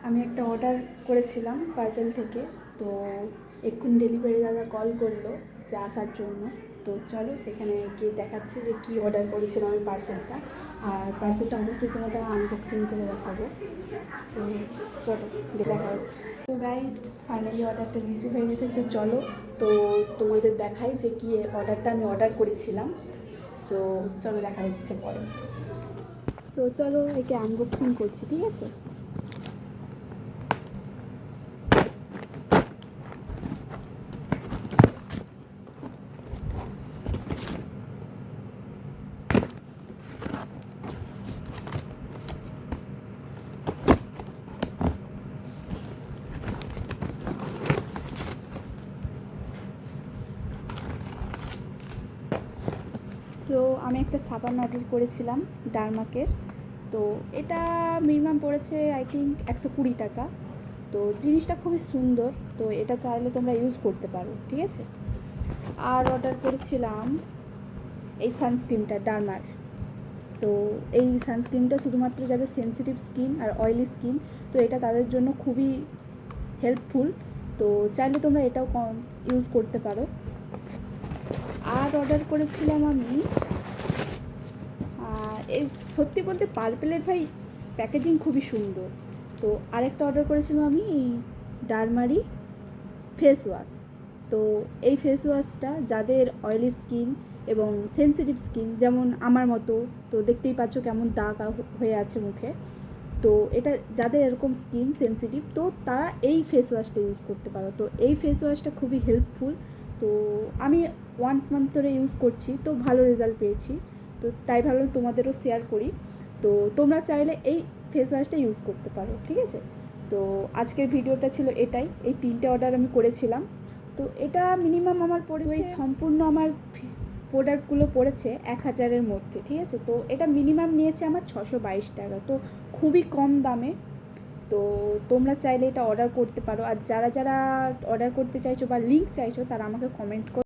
আমি একটা অর্ডার করেছিলাম পার্পেল থেকে, তো এক্ষুনি ডেলিভারি দাদা কল করলো যে আসার জন্য। তো চলো সেখানে গিয়ে দেখাচ্ছি যে কী অর্ডার করেছিলাম আমি পার্সেলটা, আর পার্সেলটা অবশ্যই তোমাদের আনবক্সিং করে দেখাবো। সো চলো দেখা হচ্ছে। তো গাইজ ফাইনালি অর্ডারটা রিসিভ হয়ে গেছে। তো চলো তো তোমাদের দেখাই যে কী অর্ডারটা আমি অর্ডার করেছিলাম। সো চলো দেখা হচ্ছে পরে। তো চলো একে আনবক্সিং করছি, ঠিক আছে? সো আমি একটা সাবান অর্ডার করেছিলাম ডারমাকের। তো এটা মিনিমাম পড়েছে আই থিঙ্ক 120 টাকা। তো জিনিসটা খুবই সুন্দর, তো এটা চাইলে তোমরা ইউজ করতে পারো, ঠিক আছে? আর অর্ডার করেছিলাম এই সানস্ক্রিনটা ডারমার। তো এই সানস্ক্রিনটা শুধুমাত্র যাদের সেনসিটিভ স্কিন আর অয়েলি স্কিন, তো এটা তাদের জন্য খুবই হেল্পফুল। তো চাইলে তোমরা এটাও ইউজ করতে পারো। আর অর্ডার করেছিলাম আমি এই সত্যি বলতে পার্পেলের ভাই প্যাকেজিং খুবই সুন্দর। তো আরেকটা অর্ডার করেছিলাম আমি এই ডারমারি ফেস ওয়াশ। তো এই ফেস ওয়াশটা যাদের অয়েলি স্কিন এবং সেনসিটিভ স্কিন, যেমন আমার মতো, তো দেখতেই পাচ্ছ কেমন দাগ হয়ে আছে মুখে। তো এটা যাদের এরকম স্কিন সেনসিটিভ, তো তারা এই ফেস ওয়াশটা ইউজ করতে পারো। তো এই ফেস ওয়াশটা খুবই হেল্পফুল। তো আমি 1 মান্থ ধরে ইউজ করছি, তো ভালো রেজাল্ট পেয়েছি। তো তাই ভাবলাম তোমাদেরও শেয়ার করি। তো তোমরা চাইলে এই ফেস ওয়াশটা ইউজ করতে পারো, ঠিক আছে? তো আজকের ভিডিওটা ছিল এটাই। এই 3টে অর্ডার আমি করেছিলাম। তো এটা মিনিমাম আমার পড়েছে, সম্পূর্ণ আমার প্রোডাক্টগুলো পড়েছে 1000-এর মধ্যে, ঠিক আছে? তো এটা মিনিমাম নিয়েছে আমার 622 টাকা, তো খুবই কম দামে। তো তোমরা চাইলে এটা অর্ডার করতে পারো। আর যারা যারা অর্ডার করতে চাইছো বা লিঙ্ক চাইছো, তারা আমাকে কমেন্ট করো।